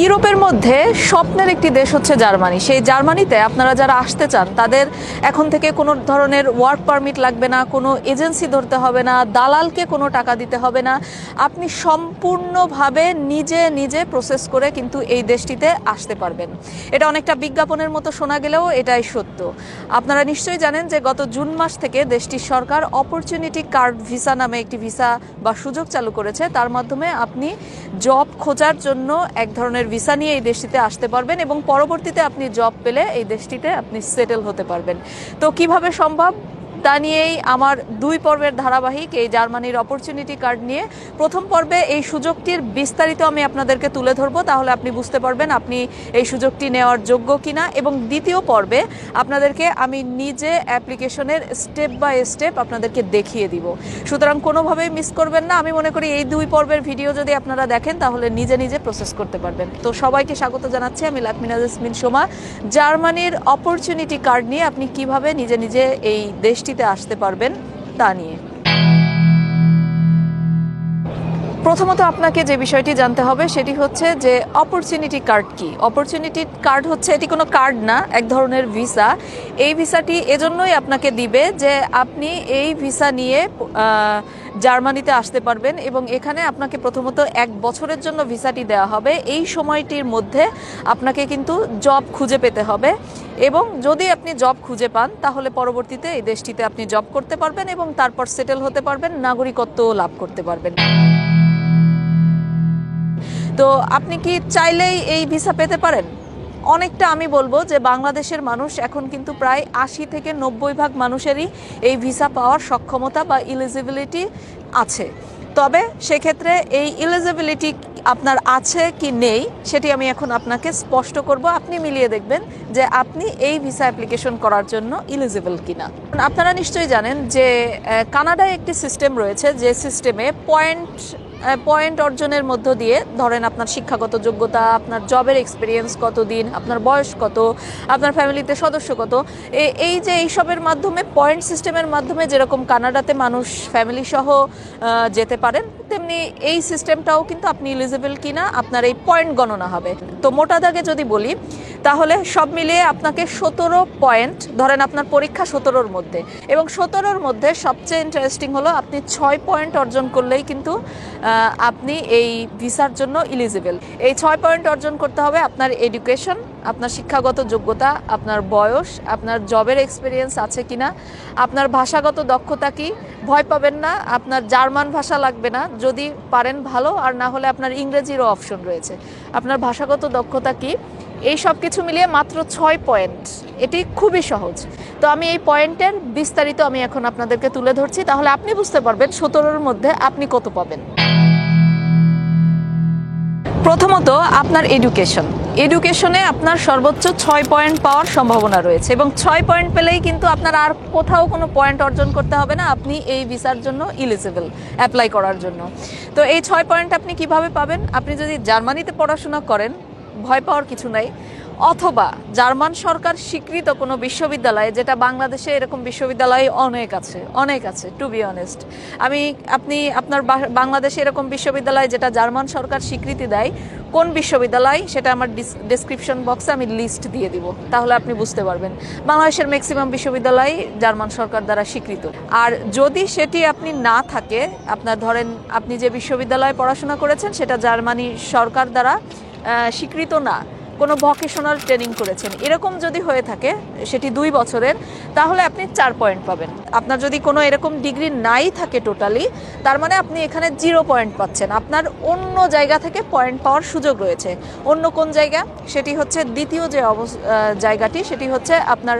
ইউরোপের মধ্যে স্বপ্নের একটি দেশ হচ্ছে জার্মানি। সেই জার্মানিতে আপনারা যারা আসতে চান তাদের এখন থেকে কোনো ধরনের ওয়ার্ক পারমিট লাগবে না, কোনো এজেন্সি ধরতে হবে না, দালালকে কোনো টাকা দিতে হবে না। আপনি সম্পূর্ণভাবে নিজে নিজে প্রসেস করে কিন্তু এই দেশটিতে আসতে পারবেন। এটা অনেকটা বিজ্ঞাপনের মতো শোনা গেলেও এটাই সত্য। আপনারা নিশ্চয়ই জানেন যে গত জুন মাস থেকে দেশটির সরকার অপরচুনিটি কার্ড ভিসা নামে একটি ভিসা বা সুযোগ চালু করেছে। তার মাধ্যমে আপনি জব খোঁজার জন্য এক ধরনের ভিসা নিয়ে এই দেশটিতে আসতে পারবেন এবং পরবর্তীতে আপনি জব পেলে এই দেশটিতে আপনি সেটেল হতে পারবেন। তো কিভাবে সম্ভব তা নিয়েই আমার 2 পর্বের ধারাবাহিক এই জার্মানির অপরচুনিটি কার্ড নিয়ে। প্রথম পর্বে এই সুযোগটির বিস্তারিত আমি আপনাদেরকে তুলে ধরবো, তাহলে আপনি বুঝতে পারবেন আপনি এই সুযোগটি নেওয়ার যোগ্য কিনা। এবং দ্বিতীয় পর্বে আপনাদেরকে আমি নিজে অ্যাপ্লিকেশনের স্টেপ বাই স্টেপ আপনাদেরকে দেখিয়ে দিব। সুতরাং কোনোভাবেই মিস করবেন না। আমি মনে করি এই 2 পর্বের ভিডিও যদি আপনারা দেখেন তাহলে নিজে নিজে প্রসেস করতে পারবেন। তো সবাইকে স্বাগত জানাচ্ছি, আমি লাকমিনা জেসমিন সোমা। জার্মানির অপরচুনিটি কার্ড নিয়ে আপনি কিভাবে নিজে নিজে এই দেশটিতে আসতে পারবেন তা নিয়ে। প্রথমত আপনাকে যে বিষয়টি জানতে হবে সেটি হচ্ছে যে অপরচুনিটি কার্ড কি। অপরচুনিটি কার্ড হচ্ছে এটি কোনো কার্ড না, এক ধরনের ভিসা। এই ভিসাটি এজন্যই আপনাকে দিবে যে আপনি এই ভিসা নিয়ে জার্মানিতে আসতে পারবেন এবং এখানে আপনাকে প্রথমত 1 বছরের জন্য ভিসাটি দেওয়া হবে। এই সময়টির মধ্যে আপনাকে কিন্তু জব খুঁজে পেতে হবে এবং যদি আপনি জব খুঁজে পান তাহলে পরবর্তীতে এই দেশটিতে আপনি জব করতে পারবেন এবং তারপর সেটেল হতে পারবেন, নাগরিকত্ব লাভ করতে পারবেন। তো আপনি কি চাইলেই এই ভিসা পেতে পারেন? অনেকটা আমি বলবো যে বাংলাদেশের মানুষ এখন কিন্তু প্রায় 80 থেকে 90% মানুষেরই এই ভিসা পাওয়ার সক্ষমতা বা এলিজিবিলিটি আছে। তবে সেক্ষেত্রে এই এলিজিবিলিটি আপনার আছে কি নেই সেটি আমি এখন আপনাকে স্পষ্ট করব। আপনি মিলিয়ে দেখবেন যে আপনি এই ভিসা অ্যাপ্লিকেশন করার জন্য এলিজিবল কিনা। আপনারা নিশ্চয়ই জানেন যে কানাডায় একটি সিস্টেম রয়েছে, যে সিস্টেমে পয়েন্ট অর্জনের মধ্য দিয়ে, ধরেন আপনার শিক্ষাগত যোগ্যতা, আপনার জবের এক্সপিরিয়েন্স কতদিন, আপনার বয়স কত, আপনার ফ্যামিলিতে সদস্য কত, এই যে এইসবের মাধ্যমে পয়েন্ট সিস্টেমের মাধ্যমে যেরকম কানাডাতে মানুষ ফ্যামিলি সহ যেতে পারেন, তেমনি এই সিস্টেমটাও কিন্তু আপনি এলিজিবল কিনা আপনার এই পয়েন্ট গণনা হবে। তো মোটা দাগে যদি বলি তাহলে সব মিলিয়ে আপনাকে 17 পয়েন্ট, ধরেন আপনার পরীক্ষা 17-র মধ্যে, এবং 17-র মধ্যে সবচেয়ে ইন্টারেস্টিং হলো আপনি 6 পয়েন্ট অর্জন করলেই কিন্তু আপনি এই ভিসার জন্য এলিজিবল। এই 6 পয়েন্ট অর্জন করতে হবে আপনার এডুকেশন, আপনার শিক্ষাগত যোগ্যতা, আপনার বয়স, আপনার জবের এক্সপিরিয়েন্স আছে কিনা, আপনার ভাষাগত দক্ষতা কি। ভয় পাবেন না, আপনার জার্মান ভাষা লাগবে না, যদি পারেন ভালো, আর না হলে আপনার ইংরেজিরও অপশন রয়েছে। আপনার ভাষাগত দক্ষতা কি, এই সব কিছু মিলিয়ে মাত্র 6 পয়েন্ট। এটি খুবই সহজ। তো আমি এই পয়েন্টের বিস্তারিত আমি এখন আপনাদেরকে তুলে ধরছি, তাহলে আপনি বুঝতে পারবেন 17-র মধ্যে আপনি কত পাবেন। প্রথমত আপনার এডুকেশনে আপনার সর্বোচ্চ 6 পয়েন্ট পাওয়ার সম্ভাবনা রয়েছে এবং 6 পয়েন্ট পেলেই কিন্তু আপনার আর কোথাও কোনো পয়েন্ট অর্জন করতে হবে না, আপনি এই ভিসার জন্য এলিজিবল অ্যাপ্লাই করার জন্য। তো এই 6 পয়েন্ট আপনি কিভাবে পাবেন? আপনি যদি জার্মানিতে পড়াশোনা করেন, ভয় পাওয়ার কিছু নাই, অথবা জার্মান সরকার স্বীকৃত কোনো বিশ্ববিদ্যালয়ে, যেটা বাংলাদেশে এরকম বিশ্ববিদ্যালয় অনেক আছে টু বি অনেস্ট। আপনি আপনার বাংলাদেশে এরকম বিশ্ববিদ্যালয় যেটা জার্মান সরকার স্বীকৃতি দেয়, কোন বিশ্ববিদ্যালয় সেটা আমার ডেসক্রিপশন বক্সে আমি লিস্ট দিয়ে দিব, তাহলে আপনি বুঝতে পারবেন। বাংলাদেশের ম্যাক্সিমাম বিশ্ববিদ্যালয় জার্মান সরকার দ্বারা স্বীকৃত। আর যদি সেটি আপনি না থাকে, আপনার ধরেন আপনি যে বিশ্ববিদ্যালয়ে পড়াশোনা করেছেন সেটা জার্মানি সরকার দ্বারা স্বীকৃত না, কোনো ভোকেশনাল ট্রেনিং করেছেন, এরকম যদি হয়ে থাকে, সেটি 2 বছরের, তাহলে আপনি 4 পয়েন্ট পাবেন। আপনার যদি কোনো এরকম ডিগ্রি নাই থাকে টোটালি, তার মানে আপনি এখানে 0 পয়েন্ট পাচ্ছেন। আপনার অন্য জায়গা থেকে পয়েন্ট পাওয়ার সুযোগ রয়েছে। অন্য কোন জায়গা? সেটি হচ্ছে দ্বিতীয় যে জায়গাটি, সেটি হচ্ছে আপনার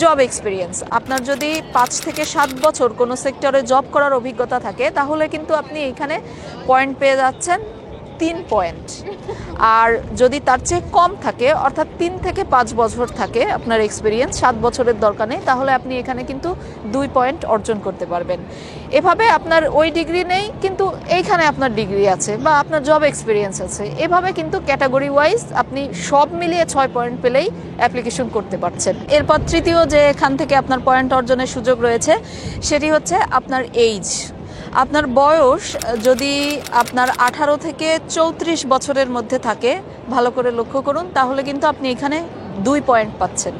জব এক্সপিরিয়েন্স। আপনার যদি 5 থেকে 7 বছর কোনো সেক্টরে জব করার অভিজ্ঞতা থাকে, তাহলে কিন্তু আপনি এখানে পয়েন্ট পেয়ে যাচ্ছেন 3 পয়েন্ট। আর যদি তার চেয়ে কম থাকে, অর্থাৎ 3 থেকে 5 বছর থাকে আপনার এক্সপিরিয়েন্স, 7 বছরের দরকার নেই, তাহলে আপনি এখানে কিন্তু 2 পয়েন্ট অর্জন করতে পারবেন। এভাবে আপনার ওই ডিগ্রি নেই কিন্তু এইখানে আপনার ডিগ্রি আছে বা আপনার জব এক্সপিরিয়েন্স আছে, এভাবে কিন্তু ক্যাটাগরি ওয়াইজ আপনি সব মিলিয়ে 6 পয়েন্ট পেলেই অ্যাপ্লিকেশন করতে পারছেন। এরপর তৃতীয় যে এখান থেকে আপনার পয়েন্ট অর্জনের সুযোগ রয়েছে সেটি হচ্ছে আপনার এইজ। আপনার বয়স যদি আপনার 18 থেকে 34 বছরের মধ্যে থাকে, ভালো করে লক্ষ্য করুন, তাহলে কিন্তু আপনি এখানে 2 পয়েন্ট পাচ্ছেন।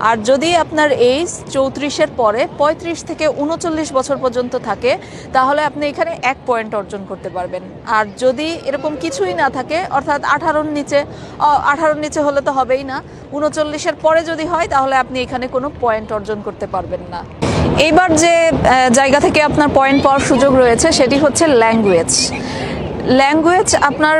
আর যদি আপনার এইজ 34-এর পরে 35 থেকে 39 বছর পর্যন্ত থাকে, তাহলে আপনি এখানে 1 পয়েন্ট অর্জন করতে পারবেন। আর যদি এরকম কিছুই না থাকে, অর্থাৎ 18-র নিচে হলে তো হবেই না, 39-এর পরে যদি হয়, তাহলে আপনি এখানে কোনো পয়েন্ট অর্জন করতে পারবেন না। এইবার যে জায়গা থেকে আপনার পয়েন্ট পাওয়ার সুযোগ রয়েছে সেটি হচ্ছে ল্যাঙ্গুয়েজ। আপনার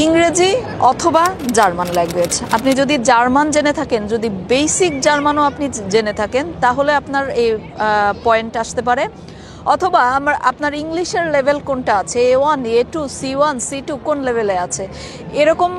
ইংরেজি অথবা জার্মান ল্যাঙ্গুয়েজ। আপনি যদি জার্মান জেনে থাকেন, যদি বেসিক জার্মানও আপনি জেনে থাকেন, তাহলে আপনার এই পয়েন্ট আসতে পারে। অথবা আপনার ইংলিশের লেভেল কোনটা আছে, A1, A2, C1, C2 কোন লেভেলে আছে, এরকম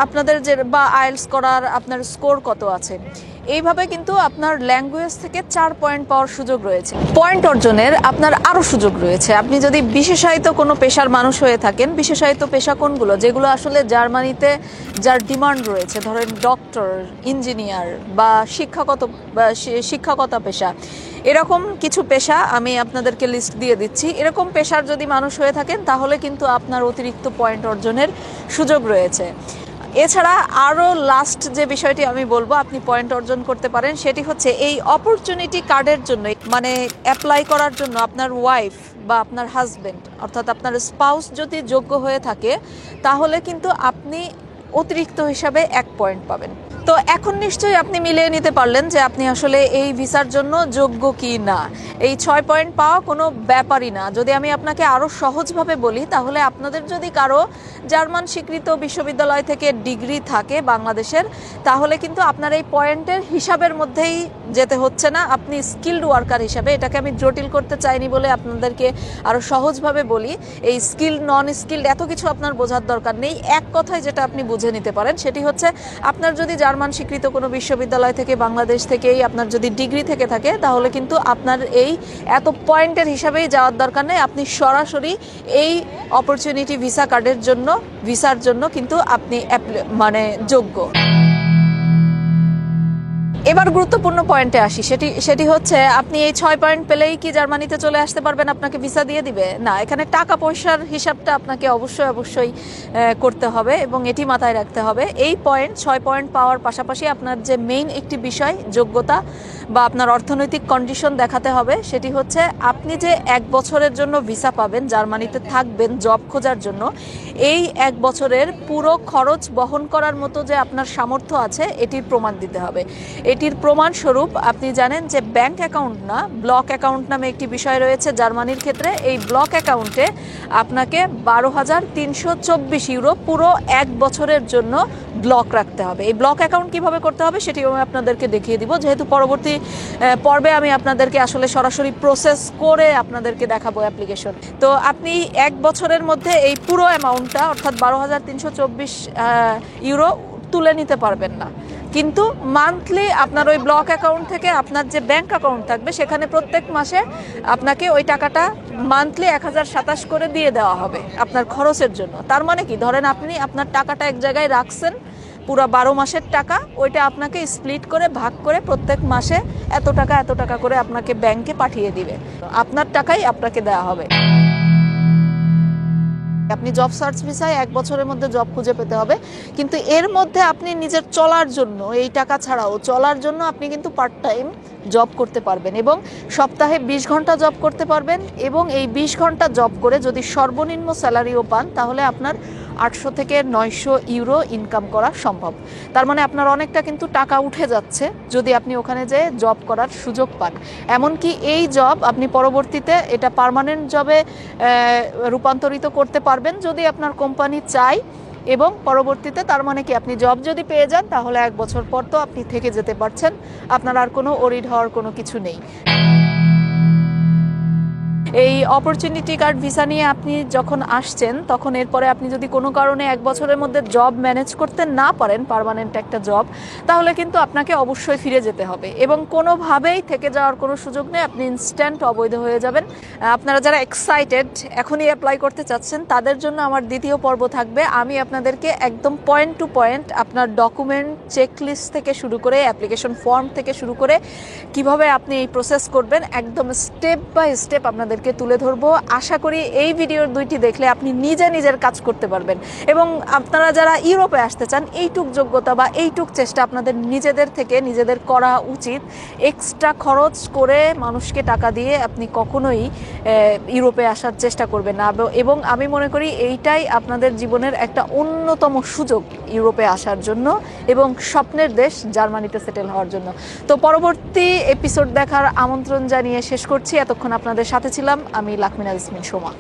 আপনাদের যে বা আইএলটিএস করার আপনার স্কোর কত আছে, এইভাবে কিন্তু আপনার ল্যাঙ্গুয়েজ থেকে 4 পয়েন্ট পাওয়ার সুযোগ রয়েছে। পয়েন্ট অর্জনের আপনার আরও সুযোগ রয়েছে। আপনি যদি বিশেষায়িত কোনো পেশার মানুষ হয়ে থাকেন, বিশেষায়িত পেশা কোনগুলো, যেগুলো আসলে জার্মানিতে যার ডিমান্ড রয়েছে, ধরেন ডক্টর, ইঞ্জিনিয়ার বা শিক্ষকতা পেশা, এরকম কিছু পেশা আমি আপনাদেরকে লিস্ট দিয়ে দিচ্ছি। এরকম পেশার যদি মানুষ হয়ে থাকেন, তাহলে কিন্তু আপনার অতিরিক্ত পয়েন্ট অর্জনের সুযোগ রয়েছে। এছাড়া আরও লাস্ট যে বিষয়টি আমি বলবো আপনি পয়েন্ট অর্জন করতে পারেন, সেটি হচ্ছে এই অপরচুনিটি কার্ডের জন্য, মানে অ্যাপ্লাই করার জন্য আপনার ওয়াইফ বা আপনার হাজব্যান্ড, অর্থাৎ আপনার স্পাউস যদি যোগ্য হয়ে থাকে, তাহলে কিন্তু আপনি অতিরিক্ত হিসাবে 1 পয়েন্ট পাবেন। তো এখন নিশ্চয়ই আপনি মিলিয়ে নিতে পারলেন যে আপনি আসলে এই ভিসার জন্য যোগ্য কি না। এই 6 পয়েন্ট পাওয়া কোনো ব্যাপারই না। যদি আমি আপনাকে আরও সহজভাবে বলি, তাহলে আপনাদের যদি কারো জার্মান স্বীকৃত বিশ্ববিদ্যালয় থেকে ডিগ্রি থাকে বাংলাদেশের, তাহলে কিন্তু আপনার এই পয়েন্টের হিসাবের মধ্যেই যেতে হচ্ছে না, আপনি স্কিলড ওয়ার্কার হিসাবে, এটাকে আমি জটিল করতে চাইনি বলে আপনাদেরকে আরও সহজভাবে বলি, এই স্কিলড নন স্কিলড এত কিছু আপনার বোঝার দরকার নেই। এক কথায় যেটা আপনি বুঝে নিতে পারেন সেটি হচ্ছে, আপনার যদি জার্মান স্বীকৃত কোনো বিশ্ববিদ্যালয় থেকে, বাংলাদেশ থেকেই আপনার যদি ডিগ্রি থেকে থাকে, তাহলে কিন্তু আপনার এই এত পয়েন্টের হিসাবেই যাওয়ার দরকার নেই। আপনি সরাসরি এই অপরচুনিটি ভিসার জন্য কিন্তু আপনি যোগ্য। এবার গুরুত্বপূর্ণ পয়েন্টে আসি, সেটি হচ্ছে, আপনি এই 6 পয়েন্ট পেলেই কি জার্মানিতে চলে আসতে পারবেন, আপনাকে ভিসা দিয়ে দিবে? না, এখানে টাকা পয়সার হিসাবটা আপনাকে অবশ্যই করতে হবে এবং এটি মাথায় রাখতে হবে। এই 6 পয়েন্ট পাওয়ার পাশাপাশি আপনার যে মেইন একটি বিষয়, যোগ্যতা বা আপনার অর্থনৈতিক কন্ডিশন দেখাতে হবে, সেটি হচ্ছে আপনি যে 1 বছরের জন্য ভিসা পাবেন, জার্মানিতে থাকবেন জব খোঁজার জন্য, এই 1 বছরের পুরো খরচ বহন করার মতো যে আপনার সামর্থ্য আছে, এটির প্রমাণ দিতে হবে। এটির প্রমাণস্বরূপ আপনি জানেন যে ব্যাংক অ্যাকাউন্ট না, ব্লক অ্যাকাউন্ট নামে একটি বিষয় রয়েছে জার্মানির ক্ষেত্রে। এই ব্লক অ্যাকাউন্টে আপনাকে 12,324 ইউরো পুরো 1 বছরের জন্য ব্লক রাখতে হবে। এই ব্লক অ্যাকাউন্ট কিভাবে করতে হবে সেটিও আমি আপনাদেরকে দেখিয়ে দিব, যেহেতু পরবর্তী পর্বে আমি আপনাদেরকে আসলে সরাসরি প্রসেস করে আপনাদেরকে দেখাবো অ্যাপ্লিকেশন। তো আপনি 1 বছরের মধ্যে এই পুরো অ্যামাউন্টটা, অর্থাৎ 12,324 ইউরো তুলে নিতে পারবেন না, কিন্তু মান্থলি আপনার ওই ব্লক অ্যাকাউন্ট থেকে আপনার যে ব্যাংক অ্যাকাউন্ট থাকবে, সেখানে প্রত্যেক মাসে আপনাকে ওই টাকাটা মান্থলি 1027 করে দিয়ে দেওয়া হবে আপনার খরচের জন্য। তার মানে কি, ধরেন আপনি আপনার টাকাটা এক জায়গায় রাখছেন, পুরো 12 মাসের টাকা, ওইটা আপনাকে স্প্লিট করে ভাগ করে প্রত্যেক মাসে এত টাকা করে আপনাকে ব্যাংকে পাঠিয়ে দিবে, আপনার টাকাই আপনাকে দেওয়া হবে। আপনি জব সার্চ ভিসায় 1 বছরের মধ্যে জব খুঁজে পেতে হবে, কিন্তু এর মধ্যে আপনি নিজের চলার জন্য, এই টাকা ছাড়াও চলার জন্য আপনি কিন্তু পার্ট টাইম জব করতে পারবেন এবং সপ্তাহে 20 ঘন্টা জব করতে পারবেন। এবং এই 20 ঘন্টা জব করে যদি সর্বনিম্ন স্যালারিও পান, তাহলে আপনার 800 থেকে 900 ইউরো ইনকাম করা সম্ভব। তার মানে আপনার অনেকটা কিন্তু টাকা উঠে যাচ্ছে যদি আপনি ওখানে যেয়ে জব করার সুযোগ পান। এমনকি এই জব আপনি পরবর্তীতে এটা পার্মানেন্ট জবে রূপান্তরিত করতে পারবেন যদি আপনার কোম্পানি চায়, এবং পরবর্তীতে তার মানে কি, আপনি জব যদি পেয়ে যান, তাহলে 1 বছর পর তো আপনি থেকে যেতে পারছেন, আপনার আর কোনো ওরিড হওয়ার কোনো কিছু নেই। এই অপরচুনিটি কার্ড ভিসা নিয়ে আপনি যখন আসছেন, তখন এরপরে আপনি যদি কোনো কারণে 1 বছরের মধ্যে জব ম্যানেজ করতে না পারেন, পার্মানেন্ট একটা জব, তাহলে কিন্তু আপনাকে অবশ্যই ফিরে যেতে হবে এবং কোনোভাবেই থেকে যাওয়ার কোনো সুযোগ নেই, আপনি ইনস্ট্যান্ট অবৈধ হয়ে যাবেন। আপনারা যারা এক্সাইটেড, এখনই অ্যাপ্লাই করতে চাচ্ছেন, তাদের জন্য আমার দ্বিতীয় পর্ব থাকবে। আমি আপনাদেরকে একদম পয়েন্ট টু পয়েন্ট আপনার ডকুমেন্ট চেকলিস্ট থেকে শুরু করে, অ্যাপ্লিকেশন ফর্ম থেকে শুরু করে কিভাবে আপনি এই প্রসেস করবেন, একদম স্টেপ বাই স্টেপ আপনাদের আপনাদেরকে তুলে ধরবো। আশা করি এই ভিডিওর 2টি দেখলে আপনি নিজের কাজ করতে পারবেন এবং আপনারা যারা ইউরোপে আসতে চান এইটুক যোগ্যতা বা এইটুক চেষ্টা আপনাদের নিজেদের করা উচিত। এক্সট্রা খরচ করে মানুষকে টাকা দিয়ে আপনি কখনোই ইউরোপে আসার চেষ্টা করবেন না এবং আমি মনে করি এইটাই আপনাদের জীবনের একটা অন্যতম সুযোগ ইউরোপে আসার জন্য এবং স্বপ্নের দেশ জার্মানিতে সেটেল হওয়ার জন্য। তো পরবর্তী এপিসোড দেখার আমন্ত্রণ জানিয়ে শেষ করছি। এতক্ষণ আপনাদের সাথে ছিলাম আমি লাকমিনা জেসমিন সোমা।